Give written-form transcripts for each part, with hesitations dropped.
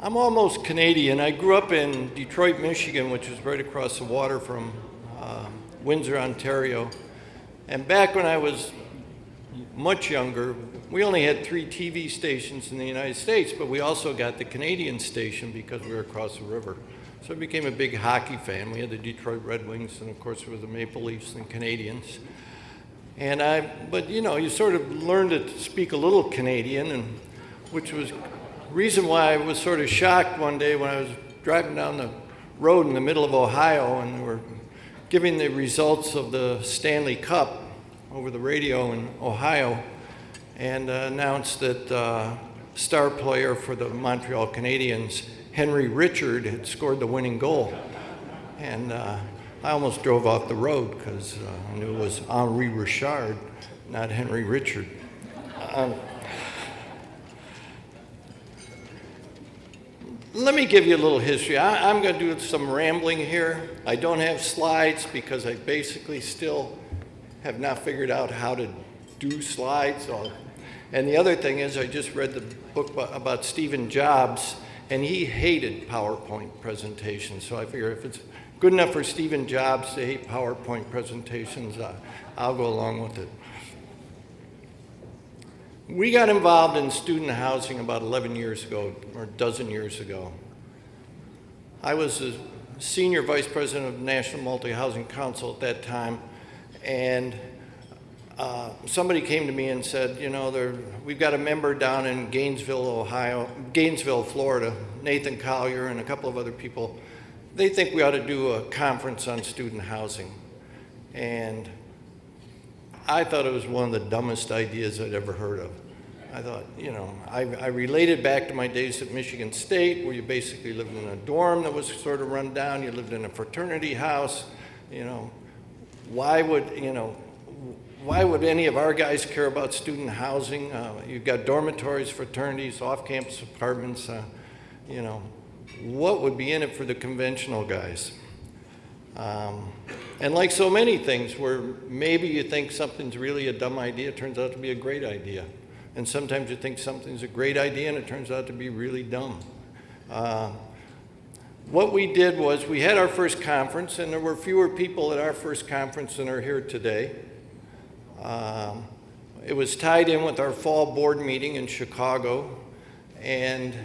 I'm almost Canadian. I grew up in Detroit, Michigan, which is right across the water from Windsor, Ontario. And back when I was much younger, we only had 3 TV stations in the United States, but we also got the Canadian station because we were across the river. So I became a big hockey fan. We had the Detroit Red Wings, and of course there were the Maple Leafs and Canadians. But you know, you sort of learn to speak a little Canadian, and which was reason why I was sort of shocked one day when I was driving down the road in the middle of Ohio, and they were giving the results of the Stanley Cup over the radio in Ohio, and announced that star player for the Montreal Canadiens, Henry Richard, had scored the winning goal. And I almost drove off the road because I knew it was Henri Richard, not Henry Richard. Let me give you a little history. I'm going to do some rambling here. I don't have slides because I basically still have not figured out how to do slides. And the other thing is I just read the book about Stephen Jobs, and he hated PowerPoint presentations. So I figure if it's good enough for Stephen Jobs to hate PowerPoint presentations, I'll go along with it. We got involved in student housing about 11 years ago, or a dozen years ago. I was the senior vice president of the National MultiHousing Council at that time, and somebody came to me and said, you know, we've got a member down in Gainesville, Florida, Nathan Collier and a couple of other people. They think we ought to do a conference on student housing. And I thought it was one of the dumbest ideas I'd ever heard of. I thought, you know, I related back to my days at Michigan State, where you basically lived in a dorm that was sort of run down. You lived in a fraternity house. You know, why would any of our guys care about student housing? You've got dormitories, fraternities, off-campus apartments. You know, what would be in it for the conventional guys? And like so many things where maybe you think something's really a dumb idea, it turns out to be a great idea. And sometimes you think something's a great idea and it turns out to be really dumb. What we did was we had our first conference, and there were fewer people at our first conference than are here today. It was tied in with our fall board meeting in Chicago, and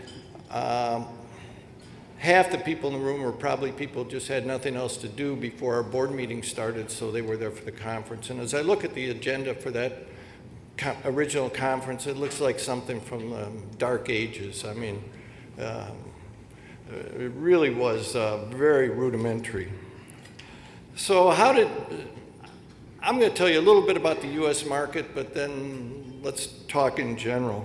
half the people in the room were probably people who just had nothing else to do before our board meeting started, so they were there for the conference. And as I look at the agenda for that original conference, it looks like something from the Dark Ages. I mean, it really was very rudimentary. So I'm going to tell you a little bit about the U.S. market, but then let's talk in general.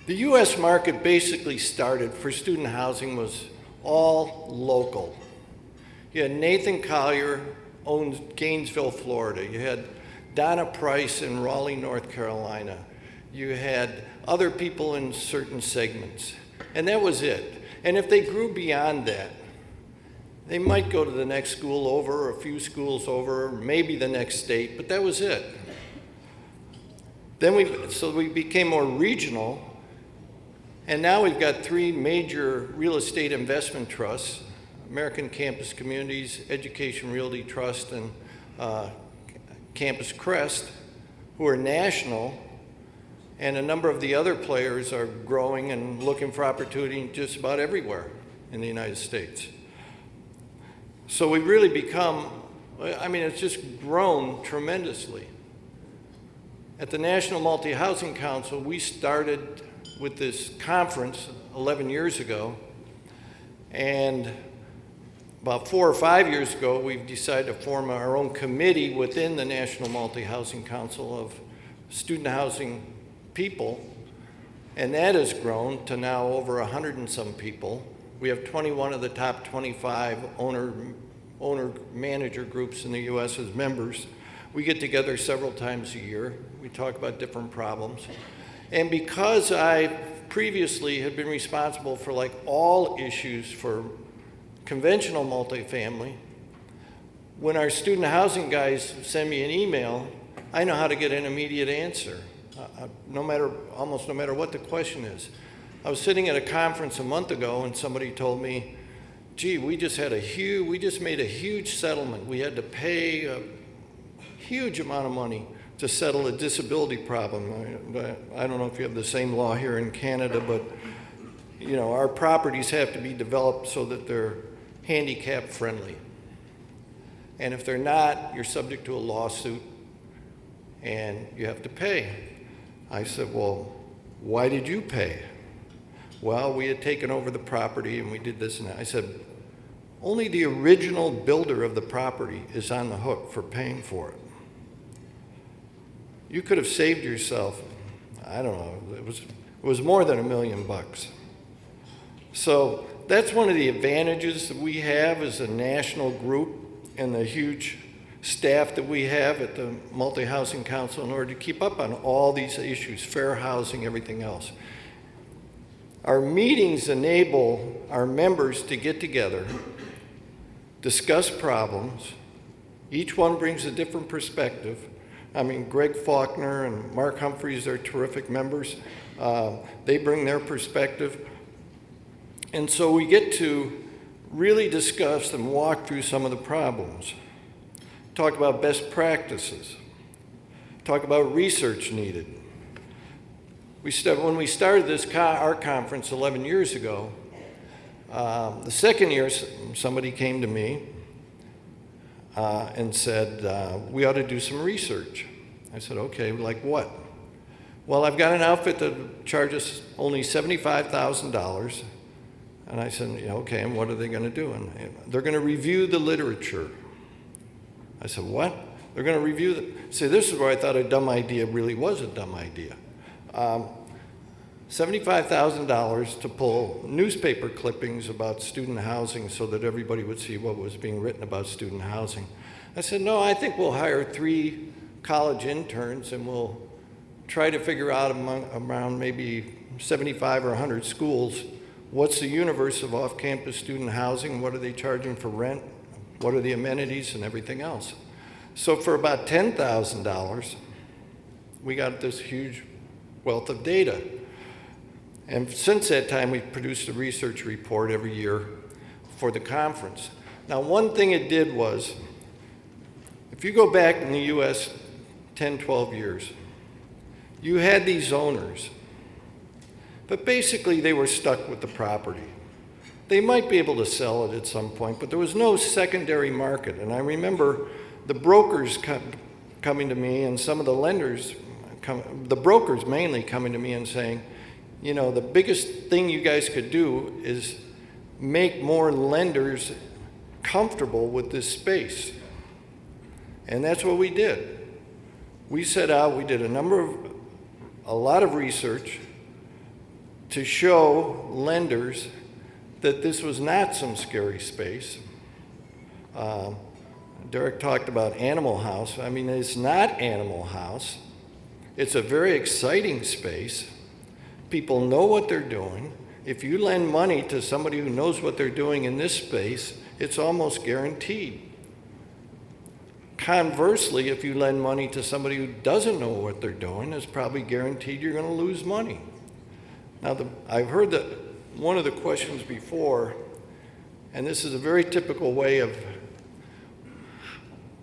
The U.S. market basically started for student housing was all local. You had Nathan Collier owns Gainesville, Florida. You had Donna Price in Raleigh, North Carolina. You had other people in certain segments, and that was it. And if they grew beyond that, they might go to the next school over, or a few schools over, maybe the next state, but that was it. Then we became more regional, and now we've got 3 major real estate investment trusts: American Campus Communities, Education Realty Trust, and Campus Crest, who are national, and a number of the other players are growing and looking for opportunity just about everywhere in the United States. So we've really become, I mean, it's just grown tremendously. At the National MultiHousing Council, we started with this conference 11 years ago, and about 4 or 5 years ago, we've decided to form our own committee within the National MultiHousing Council of student housing people, and that has grown to now over 100 and some people. We have 21 of the top 25 owner-manager groups in the U.S. as members. We get together several times a year. We talk about different problems. And because I previously had been responsible for like all issues for conventional multifamily, when our student housing guys send me an email, I know how to get an immediate answer. almost no matter what the question is. I was sitting at a conference a month ago and somebody told me, gee, we just made a huge settlement. We had to pay a huge amount of money to settle a disability problem. I don't know if you have the same law here in Canada, but you know, our properties have to be developed so that they're handicap friendly. And if they're not, you're subject to a lawsuit and you have to pay. I said, well, why did you pay? Well, we had taken over the property and we did this and that. I said, only the original builder of the property is on the hook for paying for it. You could have saved yourself, I don't know, it was more than $1 million. So that's one of the advantages that we have as a national group and the huge staff that we have at the MultiHousing Council in order to keep up on all these issues, fair housing, everything else. Our meetings enable our members to get together, discuss problems. Each one brings a different perspective. I mean, Greg Faulkner and Mark Humphreys are terrific members. They bring their perspective. And so we get to really discuss and walk through some of the problems. Talk about best practices. Talk about research needed. When we started our conference 11 years ago, the second year somebody came to me and said, we ought to do some research. I said, okay, like what? Well, I've got an outfit that charges only $75,000. And I said, yeah, okay, and what are they going to do? And they're going to review the literature. I said, what? They're going to review See, this is where I thought a dumb idea really was a dumb idea. $75,000 to pull newspaper clippings about student housing so that everybody would see what was being written about student housing. I said, no, I think we'll hire 3 college interns and we'll try to figure out around maybe 75 or 100 schools, what's the universe of off-campus student housing, what are they charging for rent, what are the amenities and everything else. So for about $10,000, we got this huge wealth of data. And since that time, we've produced a research report every year for the conference. Now, one thing it did was, if you go back in the US 10, 12 years, you had these owners, but basically they were stuck with the property. They might be able to sell it at some point, but there was no secondary market. And I remember the brokers coming to me and some of the lenders, the brokers mainly coming to me and saying, you know, the biggest thing you guys could do is make more lenders comfortable with this space. And that's what we did. We set out, we did a lot of research to show lenders that this was not some scary space. Derek talked about Animal House. I mean, it's not Animal House. It's a very exciting space. People know what they're doing. If you lend money to somebody who knows what they're doing in this space, it's almost guaranteed. Conversely, if you lend money to somebody who doesn't know what they're doing, it's probably guaranteed you're going to lose money. Now, I've heard that one of the questions before, and this is a very typical way of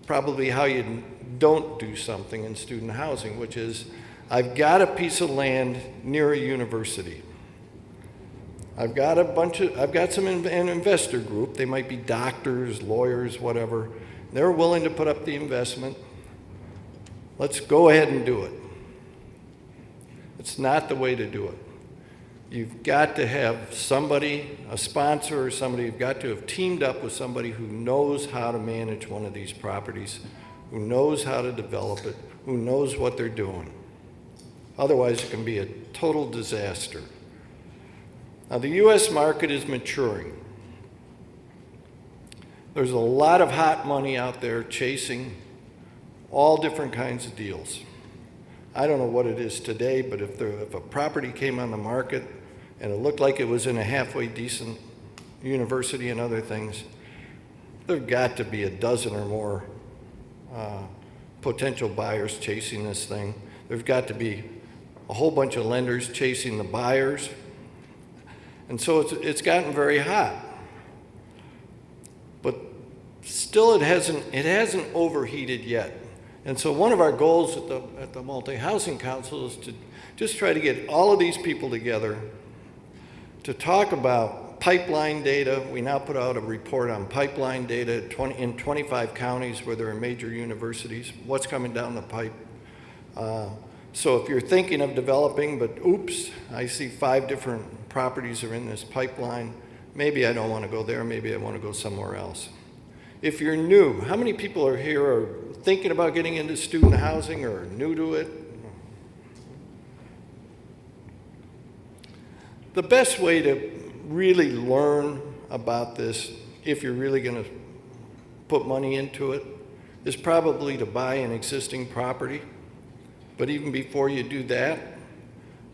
probably how you don't do something in student housing, which is, I've got a piece of land near a university. I've got some an investor group. They might be doctors, lawyers, whatever. They're willing to put up the investment. Let's go ahead and do it. It's not the way to do it. You've got to have somebody, a sponsor or somebody, you've got to have teamed up with somebody who knows how to manage one of these properties, who knows how to develop it, who knows what they're doing. Otherwise, it can be a total disaster. Now, the U.S. market is maturing. There's a lot of hot money out there chasing all different kinds of deals. I don't know what it is today, but if a property came on the market and it looked like it was in a halfway decent university and other things, there've got to be a dozen or more potential buyers chasing this thing. There's got to be a whole bunch of lenders chasing the buyers. And so it's gotten very hot. But still it hasn't overheated yet. And so one of our goals at the MultiHousing Council is to just try to get all of these people together to talk about pipeline data. We now put out a report on pipeline data in 25 counties where there are major universities, what's coming down the pipe. So if you're thinking of developing, but oops, I see 5 different properties are in this pipeline, maybe I don't want to go there, maybe I want to go somewhere else. If you're new, how many people are here are thinking about getting into student housing or new to it? The best way to really learn about this, if you're really going to put money into it, is probably to buy an existing property. But even before you do that,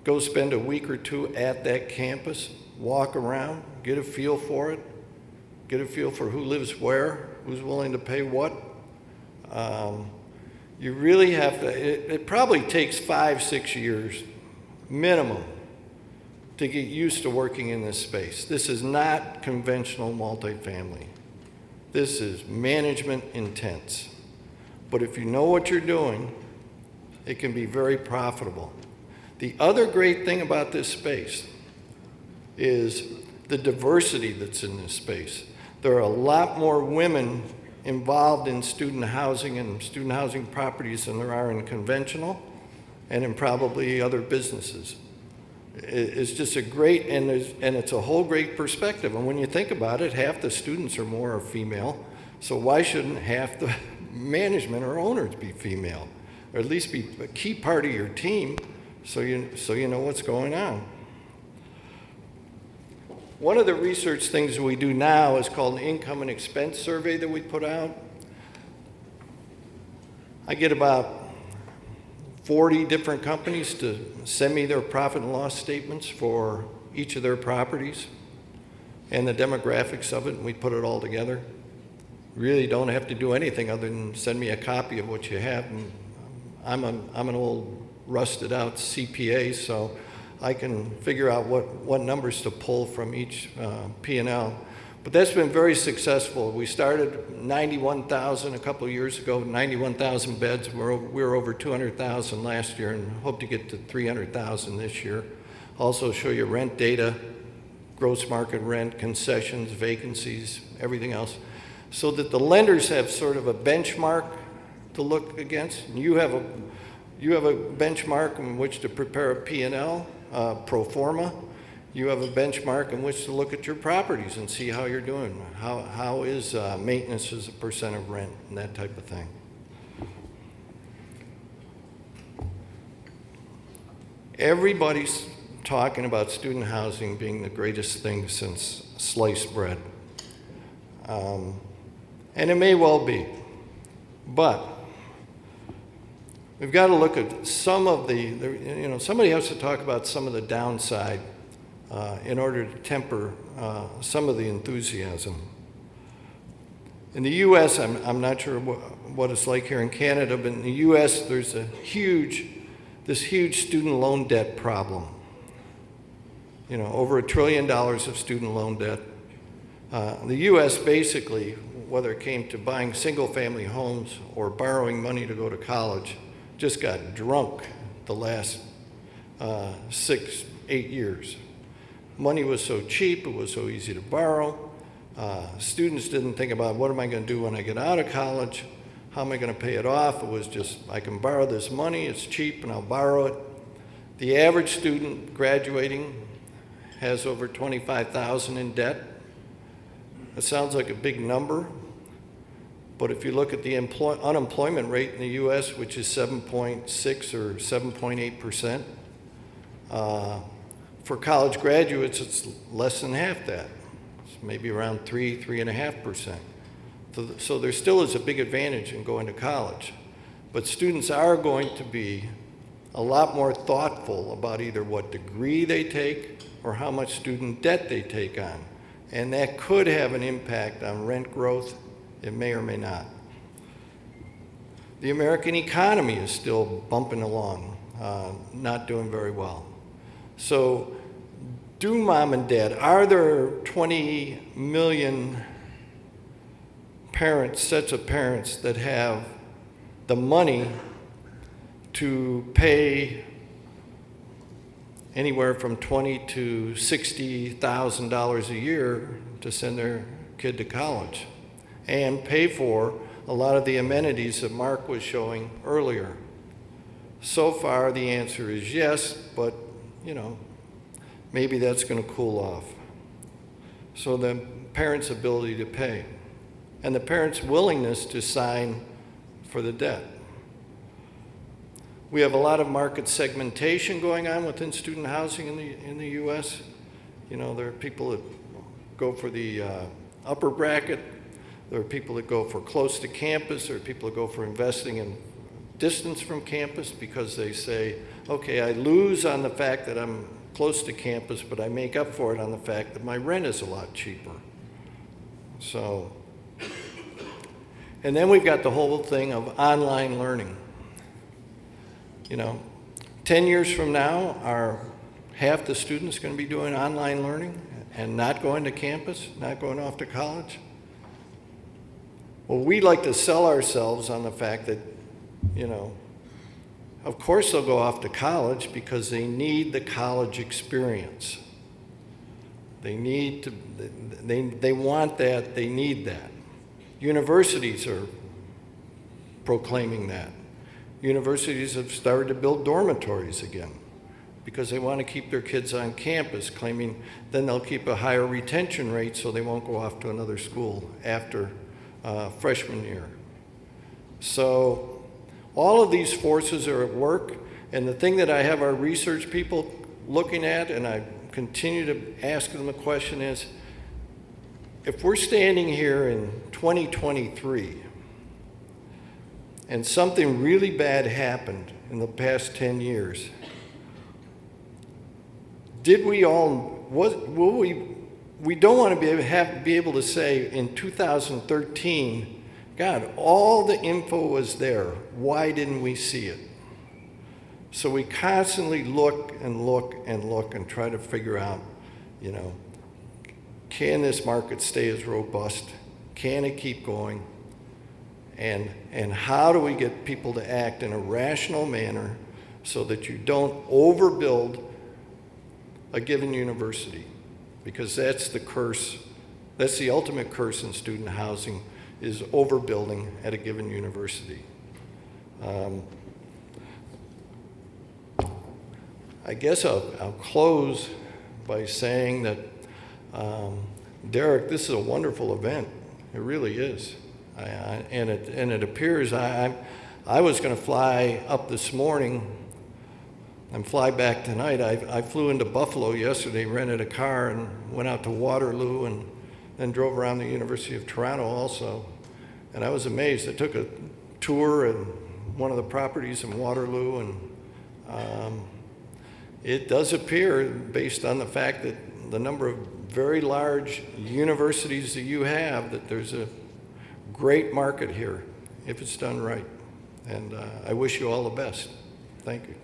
go spend a week or 2 at that campus, walk around, get a feel for it, get a feel for who lives where, who's willing to pay what. You really have to, it probably takes 5-6 years minimum to get used to working in this space. This is not conventional multifamily. This is management intense. But if you know what you're doing, it can be very profitable. The other great thing about this space is the diversity that's in this space. There are a lot more women involved in student housing and student housing properties than there are in conventional and in probably other businesses. It's just a great, and it's a whole great perspective. And when you think about it, half the students or more are female, so why shouldn't half the management or owners be female? Or at least be a key part of your team so you know what's going on. One of the research things we do now is called an income and expense survey that we put out. I get about 40 different companies to send me their profit and loss statements for each of their properties and the demographics of it, and we put it all together. Really don't have to do anything other than send me a copy of what you have. And I'm an old rusted out CPA, so I can figure out what numbers to pull from each P&L. But that's been very successful. We started 91,000 a couple of years ago, 91,000 beds. We were over 200,000 last year and hope to get to 300,000 this year. Also show you rent data, gross market rent, concessions, vacancies, everything else, so that the lenders have sort of a benchmark to look against. And you have a benchmark in which to prepare a P&L, pro forma. You have a benchmark in which to look at your properties and see how you're doing. How is maintenance as a percent of rent and that type of thing. Everybody's talking about student housing being the greatest thing since sliced bread. And it may well be. But we've got to look at some of somebody has to talk about some of the downside in order to temper some of the enthusiasm. In the U.S., I'm not sure what it's like here in Canada, but in the U.S. there's this huge student loan debt problem. Over $1 trillion of student loan debt. The U.S. basically, whether it came to buying single-family homes or borrowing money to go to college, just got drunk the last 6-8 years. Money was so cheap, it was so easy to borrow. Students didn't think about what am I going to do when I get out of college? How am I going to pay it off? It was just, I can borrow this money, it's cheap, and I'll borrow it. The average student graduating has over $25,000 in debt. That sounds like a big number, but if you look at the unemployment rate in the U.S., which is 7.6 or 7.8%, for college graduates, it's less than half that. It's maybe around 3.5%. So there still is a big advantage in going to college. But students are going to be a lot more thoughtful about either what degree they take or how much student debt they take on. And that could have an impact on rent growth. It may or may not. The American economy is still bumping along. not doing very well. So do mom and dad, are there 20 million parents, sets of parents that have the money to pay anywhere from $20,000 to $60,000 a year to send their kid to college and pay for a lot of the amenities that Mark was showing earlier? So far, the answer is yes, but maybe that's going to cool off. So the parents' ability to pay and the parents' willingness to sign for the debt. We have a lot of market segmentation going on within student housing in the U.S. There are people that go for the upper bracket. There are people that go for close to campus. There are people that go for investing in distance from campus because they say, okay, I lose on the fact that I'm close to campus, but I make up for it on the fact that my rent is a lot cheaper. So, and then we've got the whole thing of online learning. 10 years from now, are half the students going to be doing online learning and not going to campus, not going off to college? Well, we like to sell ourselves on the fact that, of course they'll go off to college because they need the college experience. They need to, they want that, they need that. Universities are proclaiming that. Universities have started to build dormitories again because they want to keep their kids on campus, claiming then they'll keep a higher retention rate so they won't go off to another school after freshman year. So all of these forces are at work, and the thing that I have our research people looking at, and I continue to ask them the question is, if we're standing here in 2023 and something really bad happened in the past 10 years, did we all, will we don't want to be able to say in 2013, God, all the info was there. Why didn't we see it? So we constantly look and look and look and try to figure out, can this market stay as robust? Can it keep going? And how do we get people to act in a rational manner so that you don't overbuild a given university? Because that's the curse, that's the ultimate curse in student housing, is overbuilding at a given university. I guess I'll close by saying that, Derek, this is a wonderful event. It really is. And it appears I was going to fly up this morning and fly back tonight. I flew into Buffalo yesterday, rented a car, and went out to Waterloo, and then drove around the University of Toronto also. And I was amazed. I took a tour at one of the properties in Waterloo, and it does appear, based on the fact that the number of very large universities that you have, that there's a great market here if it's done right. And I wish you all the best. Thank you.